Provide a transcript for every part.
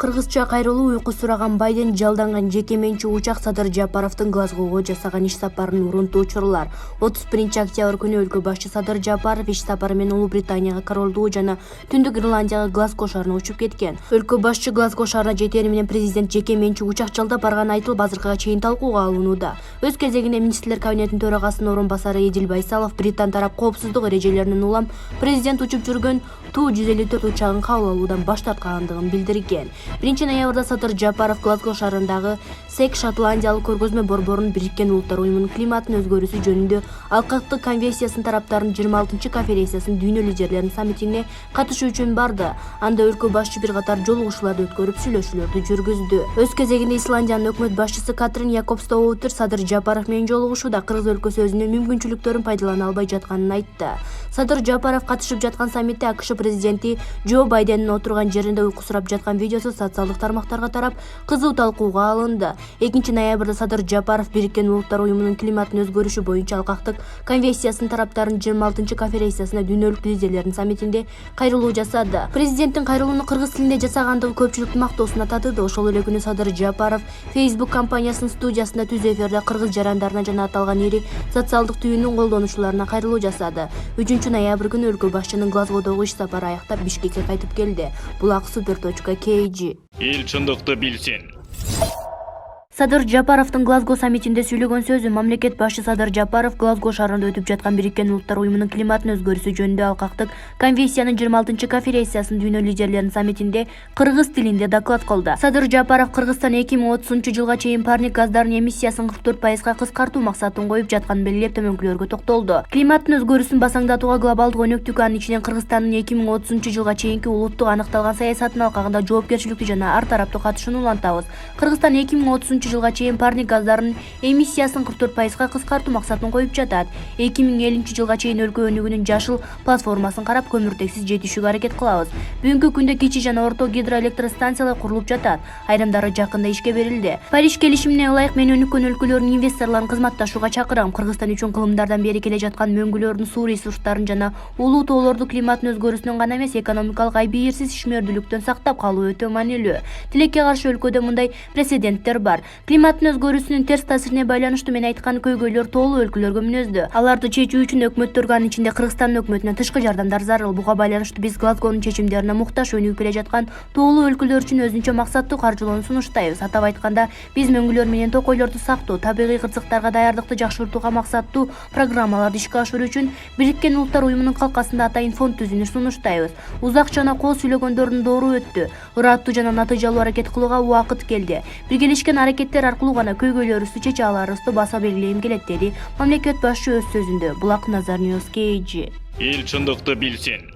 Кыргызча кайрылуу уйку сураган Байден жалданган жеке менчик учак Садыр Жапаровдун Глазгого жасаган иш сапарын урунтуучулар. 31-октябрь күнү өлкө башчы Садыр Жапаров иш сапары менен Улуу Британияга, Королдуу жана Түндүк Ирландияга Глазго шаарына учуп кеткен. Өлкө башчы Глазго шаарына жетери менен президент жеке менчик учак жалдап барганы айтылып, азыркыга чейин талкууга алынууда. Өз кезегинде министрлер кабинетинин төрагасынын орун басары Эдил Байсалов Британ тарап коопсуздук эрежелеринен улам президент учуп жүргөн Ту-154 учагын кабыл алуудан баш тарткандыгын билдирген. 1-ноябрда Садыр Жапаров Глазго шаарындагы СЭК Шотландиялык көргөзмө борборунун Бириккен Улуттар уюмунун климаттын өзгөрүүсү жөнүндө алкактык конвенциясынын тараптарынын 26-конференциясынын дүйнө лидерлеринин саммитине катышуу үчүн барды. Анда өлкө башчы бир катар жолугушууларды өткөрүп, сүйлөшүүлөрдү жүргүздү. Өз кезегинде Исландиянын өкмөт башчысы Катрин Якобсдоуттер Садыр Жапаров менен жолугушууда Кыргыз өлкөсү өзүнүн мүмкүнчүлүктөрүн пайдалана албай жатканын айтты. Садыр Жапаров катышып жаткан саммитте АКШ президенти Джо Байдендин отурган жеринде уйку сурап жаткан видеосу социалдык тармактарга тарап, кызуу талкууга алынды. 2-ноябрда Садыр Жапаров Бириккен Улуттар уюмунун климаттын өзгөрүшү боюнча алкактык конвенциясынын тараптарынын 26-конференциясына дүйнөлүк лидерлердин саммитинде кайрылуу жасады. Президенттин кайрылууну кыргыз тилинде жасагандыгы көпчүлүктүн мактоосуна татыды. Ошол эле күнү Садыр Жапаров Facebook компаниясынын студиясында түз эфирде кыргыз жарандарына жана аталган ири социалдык түйүнүн колдонуучуларына кайрылуу жасады. 3-ноябрь күнү өлкө башчынын Глазгодогу иш сапары аяктап Бишкекке кайтып келди. Булак super.kg. Эл чындыкты билсин. Садыр Жапаровдун Глазго саммитинде сүйлөгөн сөзү. Мамлекет башчы Садыр Жапаров Глазго шаарында өтүп жаткан Бириккен Улуттар уюмунун климаттын өзгөрүүсү жөнүндө алкактык конвенциянын 26-конференциясынын дүйнө лидерлеринин саммитинде кыргыз тилинде доклад кылды. Садыр Жапаров Кыргызстан 2030-жылга чейин парник газдарынын эмиссиясын 44%га кыскартуу максатын коюп жатканын белгилеп, төмөнкүлөргө токтолду. Климаттын өзгөрүүсүн басаңдатууга глобалдык өнөктүк, анын ичинен Кыргызстандын 2030-жылга чейинки улуттук аныкталган саясатынын алкагында жоопкерчиликтүү жана ар тараптуу катышууну улантабыз. Кыргызстан 2030-жылга чейин парник газдарынын эмиссиясын 44%га кыскартуу максатын коюп жатат. 2050-жылга чейин өлкө өнүгүүнүн жашыл платформасын карап, көмүртексиз жетишүүгө аракет кылабыз. Бүгүнкү күндө кичи жана орто гидроэлектростанциялар курулуп жатат. Айрымдары жакында ишке берилди. Париж келишимине ылайык мен өнүккөн өлкөлөрдүн инвесторлорун кызматташууга чакырам. Кыргызстан үчүн кылымдардан бери келе жаткан мөңгүлөрдүн суу ресурстарын жана улуу тоолорду климаттын өзгөрүүсүнөн гана эмес, экономикалык айбийирсиз ишмердүүлүктөн сактап калуу өтө маанилүү. Тилекке каршы өлкөдө мындай прецеденттер бар. Климаттын өзгөрүүсүнүн терс таасирине байланыштуу мен айткан көйгөйлөр тоолуу өлкөлөргө мүнөздүү. Аларды чечүү үчүн өкмөттөргө, анын ичинде Кыргызстандын өкмөтүнө тышкы жардамдар зарыл. Буга байланыштуу биз Глазгонун чечимдерине муктаж өнүгүп келе жаткан тоолуу өлкөлөр үчүн өзүнчө максаттуу каржылоону сунуштайбыз. Атап айтканда, биз мөңгүлөр менен токойлорду сактоо, табигый кырсыктарга даярдыкты жакшыртууга максаттуу программаларды ишке ашыруу үчүн Бириккен Улуттар уюмунун калкасында атайын фонд түзүүнү сунуштайбыз. Узак жана кол сүйлөгөндөрдүн доору өттү. Ыраттуу жана натыйжалуу аракет кылууга убакыт келди. Биргелешкен аракеттер аркылуу гана көйгөйлөрүбүздү чече аларыбызды баса белгилейм келет, деди мамлекет башчы өз сөзүндө. Булак Назар Ньюс KG. Эл чындыкты билсин.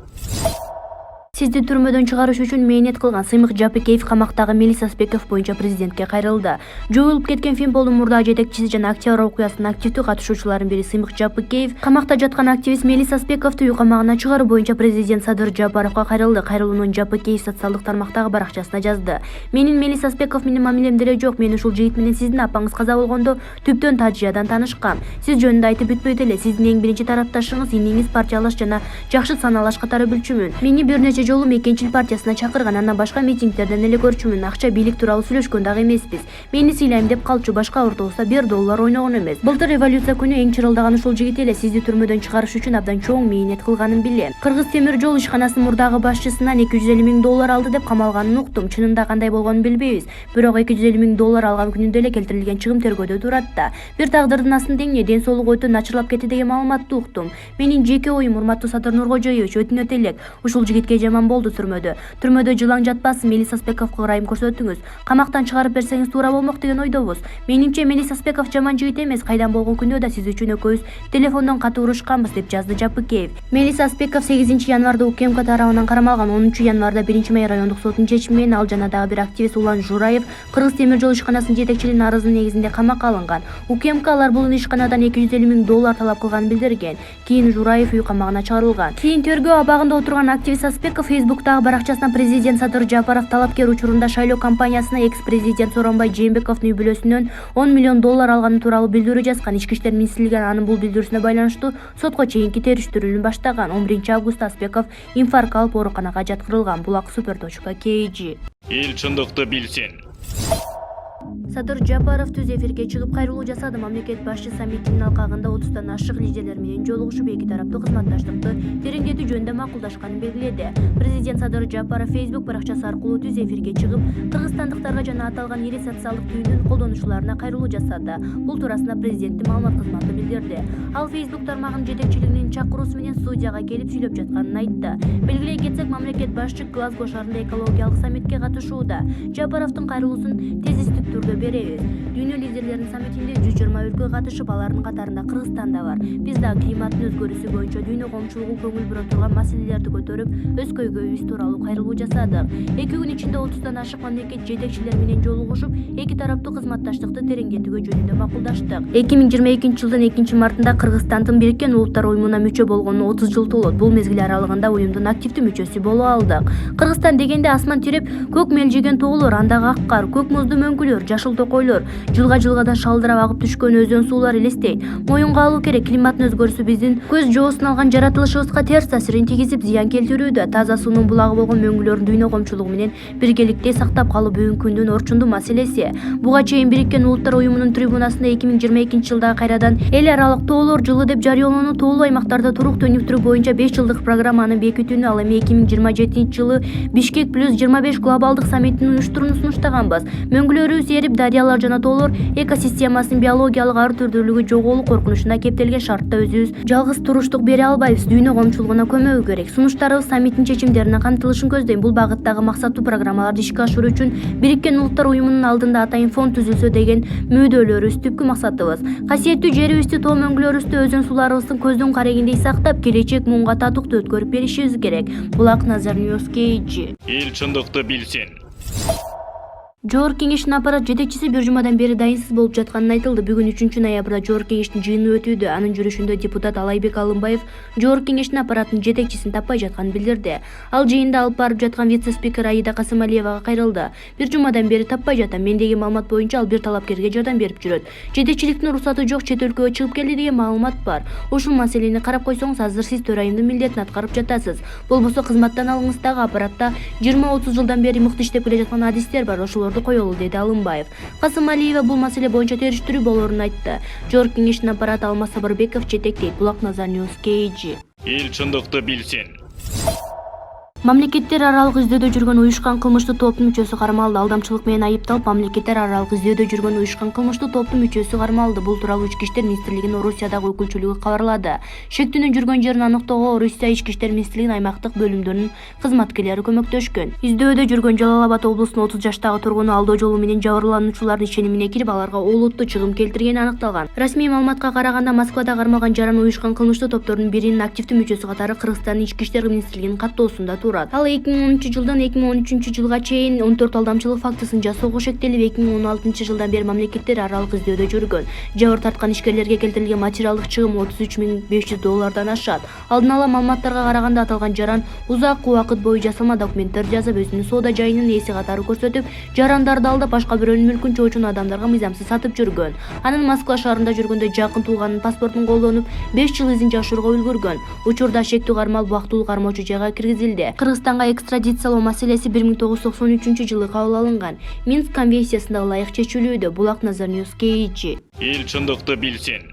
Сизди түрмөдөн чыгарыш үчүн мээнет кылган Сыймык Жапыкеев камактагы Мелис Аспеков боюнча президентке кайрылды. Жоюлуп кеткен Финполдун мурдагы жетекчиси жана Октябрь окуясынын активдүү катышуучуларынын бири Сыймык Жапыкеев камакта жаткан активист Мелис Аспековду үй камагына чыгаруу боюнча президент Садыр Жапаровго кайрылды. Кайрылуунун Жапыкеев социалдык тармактагы баракчасына жазды. Менин Мелис Аспеков менен мамилем деле жок. Мен ушул жигит менен сиздин апаңыз каза болгондо түптөн тажыядан таанышкам. Сиз жөнүндө айтып бүтпөйт эле. Сиздин эң биринчи тарапташыңыз, иниңиз партиялаш жана жакшы саналаш катары билчүмүн. Мени бир нече жолу Мекенчил партиясына чакырган, андан башка митингдерден эле көрчүмүн. Акча, бийлик тууралуу сүйлөшкөн дагы эмеспиз. Мени сыйлайм деп калчу, башка ортобузда $1 ойногон эмес. Былтыр революция күнү эң чырылдаган ушул жигит эле. Сизди түрмөдөн чыгарыш үчүн абдан чоң мээнет кылганын билем. Кыргыз темир жол ишканасынын мурдагы башчысынан $250 000 алды деп камалганын уктум. Чынында кандай болгонун билбейбиз. Бирок $250 000 алган күнүндө эле келтирилген чыгым тергөөдө турат да. Бир тагдырдын астында эмне, ден соолугу өтө начарлап кетти деген маалыматты уктум. Менин жеке оюм, урматтуу Садыр Нуркожоевич, өтүнөт элек. Ушул жигитке жаман болду түрмөдө. Түрмөдө жылаң жатпасын, Мелис Аспековго ырайым көрсөтүңүз. Камактан чыгарып берсеңиз туура болмок деген ойдобуз. Менимче Мелис Аспеков жаман жигит эмес. Кайдан болгон күндө да сиз үчүн экөөбүз телефондон катуу урушканбыз, деп жазды Жапыкеев. Мелис Аспеков 8-январда УКМК тарабынан кармалган. 10-январда 1-Май райондук сотунун чечими менен ал жана дагы бир активист Улан Жураев Кыргыз темир жол ишканасынын жетекчилигинин арызынын негизинде камакка алынган. УКМК алар бул ишканадан $250 000 талап кылганын билдирген. Кийин Жураев үй камагына чыгарылган. Кийин тергөө абагында отурган активист Аспеков Facebook'тагы баракчасынан президент Садыр Жапаров талапкер учурунда шайлоо кампаниясына экс-президент Сооронбай Жээнбековдун үй бүлөсүнөн $10 миллион алганы тууралуу билдирүү жазган. Ички иштер министрлиги анын бул билдирүүсүнө байланыштуу сотко чейинки териштирүүнү баштаган. 11-август Аспеков инфаркт алып ооруканага жаткырылган. Булак super.kg. Эл чындыкты билсин. Садыр Жапаров түз эфирге чыгып кайрылуу жасады. Мамлекет башчы саммитинин алкагында 30тан ашык лидерлер менен жолугушуп эки тараптуу кызматташтыкты тереңдетүү жөнүндө макулдашканын белгиледи. Президент Садыр Жапаров Facebook баракчасы аркылуу түз эфирге чыгып, кыргызстандыктарга жана аталган ири социалдык түйүндүн колдонуучуларына кайрылуу жасады. Бул туурасында президенттин маалымат кызматы билдирди. Ал Facebook тармагынын жетекчилигинин чакыруусу менен студияга келип сүйлөп жатканын айтты. Белгилей кетсек, мамлекет башчы Глазго шаарында экологиялык саммитке катышууда. Жапаровдун кайрылуусун тезистик түрдө беребиз. Дүйнө лидерлеринин саммитинде 120 өлкө катышып, алардын катарында Кыргызстан да бар. Биз да климаттын өзгөрүүсү боюнча дүйнө коомчулугу көңүл бура турган маселелерди көтөрүп, өз көйгөйүбүз тууралуу кайрылуу жасадык. 2 күн ичинде 30тан ашык мамлекет жетекчилери менен жолугушуп, эки тараптуу кызматташтыкты тереңдетүүгө жөнүндө макулдаштык. 2022 жылдын 2-мартында Кыргызстандын Бириккен Улуттар уюмуна мүчө болгонуна 30 жыл толот. Бул мезгил аралыгында уюмдун активдүү мүчөсү боло алдык. Кыргызстан дегенде асман тиреп, көк мелжиген тоолор, андагы ак кар, көк муздуу мөңгүлөр, жашыл токойлор, жылга-жылгадан шалдырап агып түшкөн өзөн суулар элестейт. Моюнга алуу керек, климаттын өзгөрүүсү биздин көз жоосун алган жаратылышыбызга терс таасирин тийгизип, зыян келтирүүдө. Таза суунун булагы болгон мөңгүлөрдүн дүйнө коомчулугу менен биргеликте сактап калуу бүгүнкү күндүн орчундуу маселеси. Буга чейин Бириккен Улуттар уюмунун трибунасында 2022 жылдагы кайрадан эл аралык тоолор жылы деп жарыялануу, тоолуу аймактарда туруктуу өнүктүрүү боюнча 5 жылдык программаны бекитүүнү, ал эми 2027 жылы Бишкек +25 глобалдык саммитин уюштурууну сунуштаганбыз. Мөңгүлөрүбүз эрип, дарыялар жана тоолор экосистемасынын биологиялык ар түрдүүлүгү жоголуу коркунучуна кептелген шартта өзүбүз жалгыз туруштук бере албайбыз. Дүйнө коомчулугуна көмөгү керек. Сунуштарыбыз саммиттин чечимдерине камтылышын көздөйм. Бул багыттагы максаттуу программаларды ишке ашыруу үчүн Бириккен Улуттар уюмунун алдында атайын фонд түзүлсө деген мөөдөлөрүбүз түпкү максатыбыз. Касиеттүү жерибизди, тоо мөңгүлөрүбүздү, өзөн сууларыбыздын көздүн карегиндей сактап, келечек муунга татыктуу өткөрүп беришибиз керек. Булак Назар News KG. Эл чындыкты билсин. Жогорку кеңештин аппарат жетекчиси бир жумадан бери дайынсыз болуп жатканын айтылды. Бүгүн 3-ноябрда Жогорку кеңештин жыйыны өтүүдө. Анын жүрүшүндө депутат Алайбек Алымбаев Жогорку кеңештин аппараттын жетекчисин таппай жатканын билдирди. Ал жыйында алып барып жаткан вице-спикер Аида Касымалиевага кайрылды. Бир жумадан бери таппай жатам. Мендеги маалымат боюнча ал бир талапкерге жардам берип жүрөт. Жетекчиликтин уруксаты жок, чет өлкөгө чыгып келди деген маалымат бар. Ушул маселени карап койсоңуз, азыр сиз төрайымдын милдетин аткарып жатасыз. Болбосо кызматтан алыңыз. Дагы аппаратта 20-30 жылдан бери мыкты иштеп келе жаткан адистер бар. Ошолорду коелу, деди Алымбаев. Касымалиева бул маселе боюнча териштирүү болоорун айтты. Жогорку кеңештин аппараты Алмаз Сабырбеков жетектейт. Булак Назар News KG. Эл чындыкты билсин. Мамлекеттер аралык издөөдө жүргөн уюшкан кылмыштуу топтун мүчөсү кармалды. Алдамчылык менен айыпталып, мамлекеттер аралык издөөдө жүргөн уюшкан кылмыштуу топтун мүчөсү кармалды. Бул тууралуу Ички иштер министрлигинин Орусиядагы өкүлчүлүгү кабарлады. Шектүүнүн жүргөн жерин аныктоого Орусия Ички иштер министрлигинин аймактык бөлүмдөрүнүн кызматкерлери көмөктөшкөн. Издөөдө жүргөн Жалал Абад облусунун 30 жаштагы тургуну алдоо жолу менен жабырлануучулардын ишенимине кирип, аларга олуттуу чыгым келтиргени аныкталган. Расмий маалыматка караганда, Москвада кармалган жаран уюшкан кылмыштуу топтордун биринин активдүү мүчөсү катары Кыргызстандын Ички иштер министрлигинин каттоосунда турат. Ал 2010 жылдан 2013 жылга чейин 14 алдамчылык фактысын жасоого шектелип, 2016 жылдан бери мамлекеттер аралык издөөдө жүргөн. Жабыр тарткан ишкерлерге келтирилген материалдык чыгым $33.500 ашат. Алдын ала маалыматтарга караганда, аталган жаран узак убакыт бою жасалма документтер жазып, өзүнүн соода жайынын ээси катары көрсөтүп, жарандарды алдап, башка бирөөнүн мүлкүн чоочун адамдарга мыйзамсыз сатып жүргөн. Анын Москва шаарында жүргөндө жакын тууганынын паспортун колдонуп, 5 жыл изин жашырууга үлгүргөн. Учурда шектүү кармалып, убактылуу кармоочу жайга киргизилди. Кыргызстанга экстрадициялоо маселеси 1993 жылы кабыл алынган. Минск конвенциясына ылайык чечилүүдө. Булак Назар News KG. Эл чындыкты билсин.